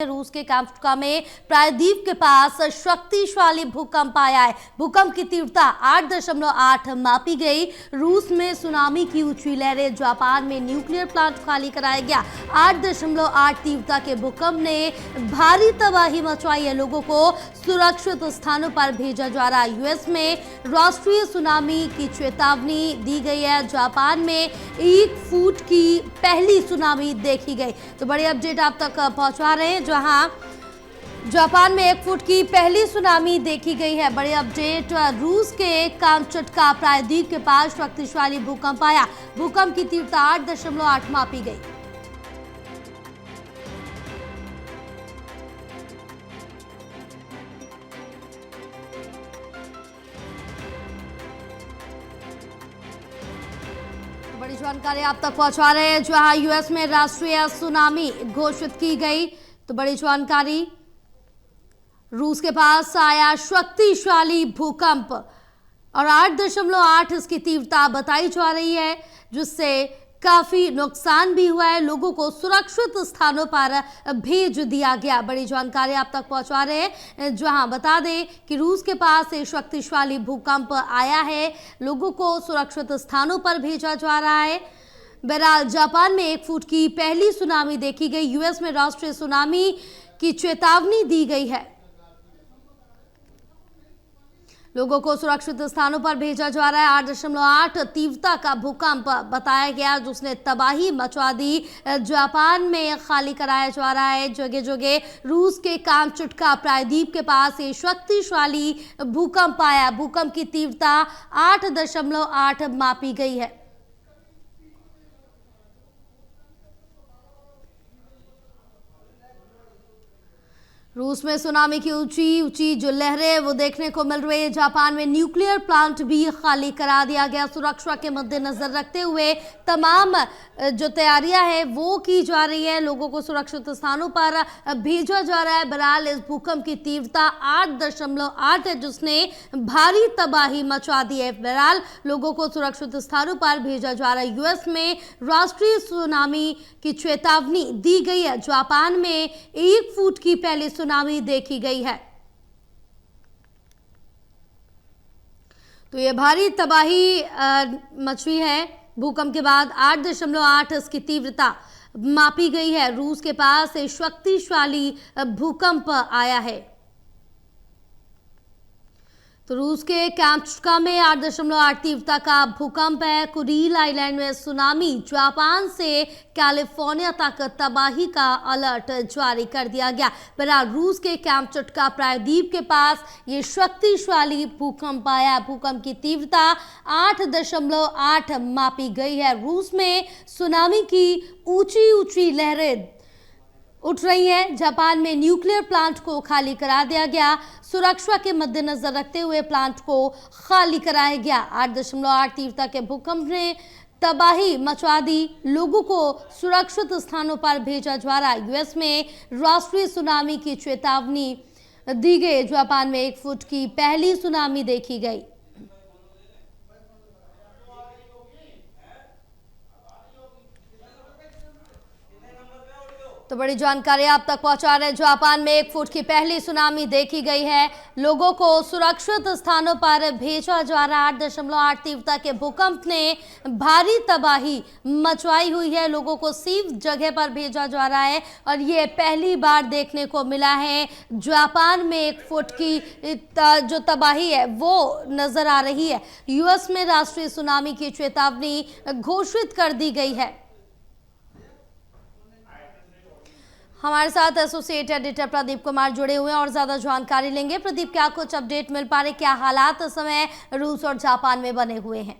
रूस के कामचुका में प्रायद्वीप के पास शक्तिशाली भूकंप आया है। भूकंप की तीव्रता 8.8 मापी गई। रूस में सुनामी की ऊंची लहरें, जापान में न्यूक्लियर प्लांट खाली कराया गया। 8.8 तीव्रता के भूकंप ने भारी तबाही मचाई है। लोगों को सुरक्षित स्थानों पर भेजा जा रहा है। यूएस में राष्ट्रीय सुनामी की चेतावनी दी गई है। जापान में 1 फुट की पहली सुनामी देखी गई। तो बड़ी अपडेट आप तक पहुंचा रहे हैं, जहां जापान में 1 फुट की पहली सुनामी देखी गई है। बड़ी अपडेट, रूस के कामचुका प्रायद्वीप के पास शक्तिशाली भूकंप आया। भूकंप की तीव्रता 8.8 मापी गई। बड़ी जानकारी आप तक पहुंचा रहे हैं, जहां यूएस में राष्ट्रीय सुनामी घोषित की गई। तो बड़ी जानकारी, रूस के पास आया शक्तिशाली भूकंप और 8.8 इसकी तीव्रता बताई जा रही है, जिससे काफी नुकसान भी हुआ है। लोगों को सुरक्षित स्थानों पर भेज दिया गया। बड़ी जानकारी आप तक पहुंचा रहे हैं, जहां बता दें कि रूस के पास एक शक्तिशाली भूकंप आया है। लोगों को सुरक्षित स्थानों पर भेजा जा रहा है। बहरहाल जापान में 1 फुट की पहली सुनामी देखी गई। यूएस में राष्ट्रीय सुनामी की चेतावनी दी गई है। लोगों को सुरक्षित स्थानों पर भेजा जा रहा है। 8.8 तीव्रता का भूकंप बताया गया, जिसने तबाही मचा दी। जापान में खाली कराया जा रहा है जगह जगह। रूस के कामचुका प्रायद्वीप के पास ये शक्तिशाली भूकंप आया। भूकंप की तीव्रता 8.8 मापी गई है। रूस में सुनामी की ऊंची जो लहरें वो देखने को मिल रही है। जापान में न्यूक्लियर प्लांट भी खाली करा दिया गया। सुरक्षा के मद्देनजर रखते हुए तमाम जो तैयारियां हैं वो की जा रही है। लोगों को सुरक्षित स्थानों पर भेजा जा रहा है। बहरहाल इस भूकंप की तीव्रता 8.8 है, जिसने भारी तबाही मचा दी है। बहरहाल लोगों को सुरक्षित स्थानों पर भेजा जा रहा है। यूएस में राष्ट्रीय सुनामी की चेतावनी दी गई है। जापान में 1 फुट की पहली सुनामी देखी गई है। तो ये भारी तबाही मची है। भूकंप के बाद 8.8 इसकी तीव्रता मापी गई है। रूस के पास एक शक्तिशाली भूकंप आया है। तो रूस के कामचुका में 8.8 तीव्रता का भूकंप है। कुरील आइलैंड में सुनामी। जापान से कैलिफोर्निया तक तबाही का अलर्ट जारी कर दिया गया। बहरहाल रूस के कामचुका प्रायद्वीप के पास ये शक्तिशाली भूकंप आया। भूकंप की तीव्रता 8.8 मापी गई है। रूस में सुनामी की ऊंची लहरें उठ रही है। जापान में न्यूक्लियर प्लांट को खाली करा दिया गया। सुरक्षा के मद्देनजर रखते हुए प्लांट को खाली कराया गया। 8.8 तीव्रता के भूकंप ने तबाही मचा दी। लोगों को सुरक्षित स्थानों पर भेजा जा रहा है। यूएस में राष्ट्रीय सुनामी की चेतावनी दी गई। जापान में 1 फुट की पहली सुनामी देखी गई। तो बड़ी जानकारी आप तक पहुंचा रहे हैं। जापान में 1 फुट की पहली सुनामी देखी गई है। लोगों को सुरक्षित स्थानों पर भेजा जा रहा है। 8.8 तीव्रता के भूकंप ने भारी तबाही मचवाई हुई है। लोगों को सेफ जगह पर भेजा जा रहा है और ये पहली बार देखने को मिला है। जापान में 1 फुट की जो तबाही है वो नजर आ रही है। यूएस में राष्ट्रीय सुनामी की चेतावनी घोषित कर दी गई है। हमारे साथ एसोसिएट एडिटर प्रदीप कुमार जुड़े हुए हैं और ज्यादा जानकारी लेंगे। प्रदीप, क्या कुछ अपडेट मिल पा रहे, क्या हालात इस समय रूस और जापान में बने हुए हैं?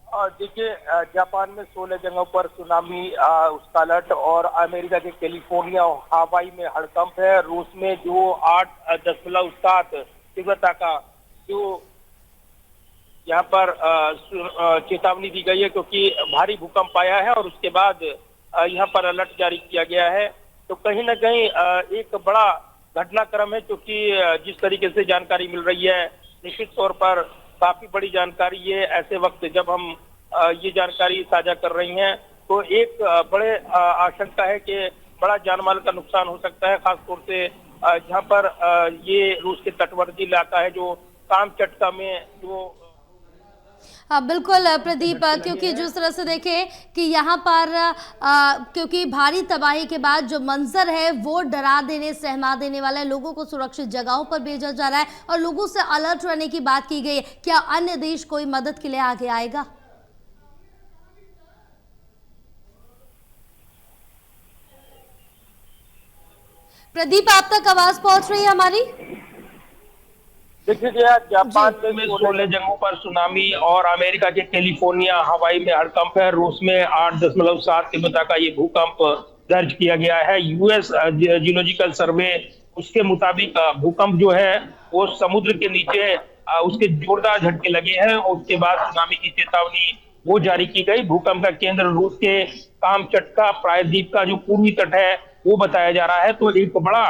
देखिए, जापान में 16 जगहों पर सुनामी उसका अलर्ट और अमेरिका के कैलिफोर्निया और हवाई में हड़कंप है। रूस में जो 8.7 तीव्रता का जो यहाँ पर चेतावनी दी गई है, क्योंकि भारी भूकंप आया है और उसके बाद यहाँ पर अलर्ट जारी किया गया है। तो कहीं ना कहीं एक बड़ा घटनाक्रम है, क्योंकि जिस तरीके से जानकारी मिल रही है, निश्चित तौर पर काफी बड़ी जानकारी है ऐसे वक्त जब हम ये जानकारी साझा कर रही हैं। तो एक बड़े आशंका है कि बड़ा जानमाल का नुकसान हो सकता है, खासतौर से जहां पर ये रूस के तटवर्ती इलाका है, जो कामचटका में जो बिल्कुल प्रदीप, क्योंकि जिस तरह से देखें कि यहाँ पर क्योंकि भारी तबाही के बाद जो मंजर है वो डरा देने सहमा देने वाला है। लोगों को सुरक्षित जगहों पर भेजा जा रहा है और लोगों से अलर्ट रहने की बात की गई है। क्या अन्य देश कोई मदद के लिए आगे आएगा? प्रदीप, आप तक आवाज पहुंच रही है हमारी? देखिए, जापान में 16 जगहों पर सुनामी और अमेरिका के कैलिफोर्निया हवाई में हड़कंप है। रूस में 8.7 तीव्रता का ये भूकंप दर्ज किया गया है। यूएस जियोलॉजिकल सर्वे उसके मुताबिक भूकंप जो है वो समुद्र के नीचे उसके जोरदार झटके लगे हैं और उसके बाद सुनामी की चेतावनी वो जारी की गई। भूकंप का केंद्र रूस के कामचटका प्रायद्वीप का जो पूर्वी तट है वो बताया जा रहा है। तो एक बड़ा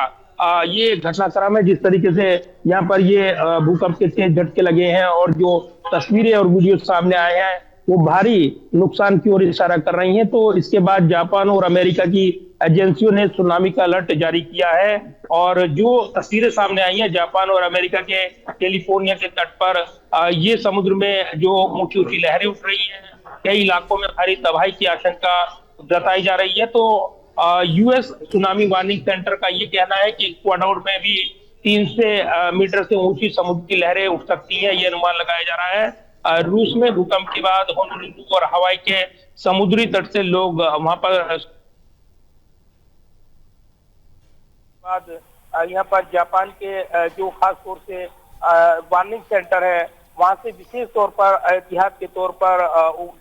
ये घटनाक्रम है, जिस तरीके से यहाँ पर ये भूकंप के तेज झटके लगे हैं और जो तस्वीरें और वीडियो सामने आए हैं वो भारी नुकसान की ओर इशारा कर रही हैं। तो इसके बाद जापान और अमेरिका की एजेंसियों ने सुनामी का अलर्ट जारी किया है और जो तस्वीरें सामने आई हैं जापान और अमेरिका के कैलिफोर्निया के तट पर ये समुद्र में जो ऊंची ऊंची लहरें उठ रही हैं, कई इलाकों में भारी तबाही की आशंका जताई जा रही है। तो यूएस सुनामी वार्निंग सेंटर का ये कहना है कि इक्वाडोर में भी 300 मीटर से ऊंची समुद्र की लहरें उठ सकती हैं, ये अनुमान लगाया जा रहा है। रूस में भूकंप के बाद होनोलुलु और हवाई के समुद्री तट से लोग वहां पर यहाँ पर जापान के जो खास तौर से वार्निंग सेंटर है वहां से विशेष तौर पर एहतियात के तौर पर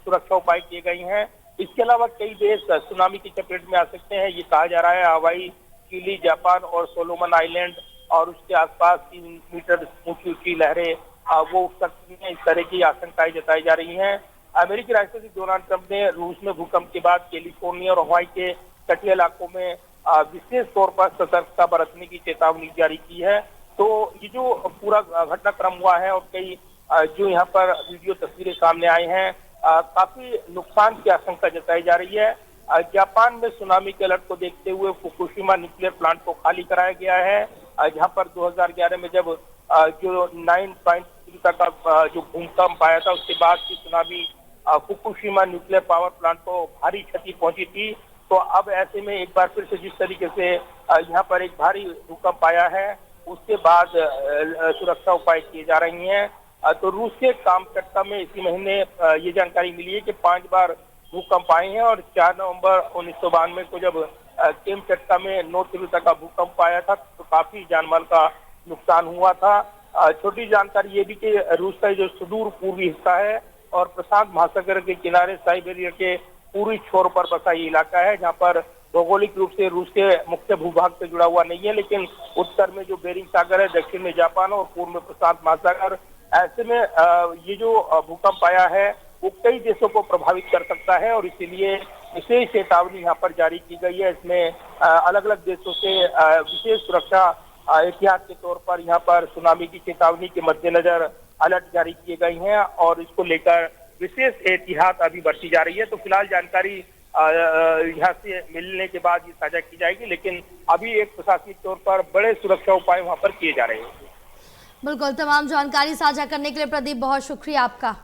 सुरक्षा उपाय किए गए हैं। इसके अलावा कई देश सुनामी की चपेट में आ सकते हैं, ये कहा जा रहा है। हवाई, चिली, जापान और सोलोमन आइलैंड और उसके आसपास 3 मीटर ऊंची ऊंची लहरें वो उठ सकती हैं, इस तरह की आशंकाएं जताई जा रही हैं। अमेरिकी राष्ट्रपति डोनाल्ड ट्रंप ने रूस में भूकंप के बाद कैलिफोर्निया और हवाई के तटीय इलाकों में विशेष तौर पर सतर्कता बरतने की चेतावनी जारी की है। तो ये जो पूरा घटनाक्रम हुआ है और कई जो यहाँ पर वीडियो तस्वीरें सामने आई हैं, काफी नुकसान की आशंका जताई जा रही है। जापान में सुनामी के अलर्ट को देखते हुए फुकुशिमा न्यूक्लियर प्लांट को खाली कराया गया है, जहां पर 2011 में जब जो 9.3 का जो भूकंप आया था उसके बाद की tsunami Fukushima nuclear power plant को भारी क्षति पहुंची थी। तो अब ऐसे में एक बार फिर से जिस तरीके से यहाँ पर एक भारी भूकंप आया है उसके बाद सुरक्षा उपाय किए जा रही हैं। तो रूस के कामचटका में इसी महीने ये जानकारी मिली है कि 5 बार भूकंप आए हैं और 4 नवंबर 1992 को जब कामचटका में 9 तीव्रता का भूकंप आया था तो काफी जानमाल का नुकसान हुआ था। छोटी जानकारी ये भी कि रूस का जो सुदूर पूर्वी हिस्सा है और प्रशांत महासागर के किनारे साइबेरिया के पूर्वी छोर पर बसा ये इलाका है, जहाँ पर भौगोलिक रूप से रूस के मुख्य भूभाग से जुड़ा हुआ नहीं है, लेकिन उत्तर में जो बेरिंग सागर है, दक्षिण में जापान और पूर्व में प्रशांत महासागर। ऐसे में ये जो भूकंप आया है वो कई देशों को प्रभावित कर सकता है और इसीलिए विशेष चेतावनी यहाँ पर जारी की गई है। इसमें अलग अलग देशों से विशेष सुरक्षा एहतियात के तौर पर यहाँ पर सुनामी की चेतावनी के मद्देनजर अलर्ट जारी किए गए हैं और इसको लेकर विशेष एहतियात अभी बरती जा रही है। तो फिलहाल जानकारी यहाँ से मिलने के बाद ये साझा की जाएगी, लेकिन अभी एक प्रशासनिक तौर पर बड़े सुरक्षा उपाय वहाँ पर किए जा रहे हैं। बिल्कुल, तमाम जानकारी साझा करने के लिए प्रदीप बहुत शुक्रिया आपका।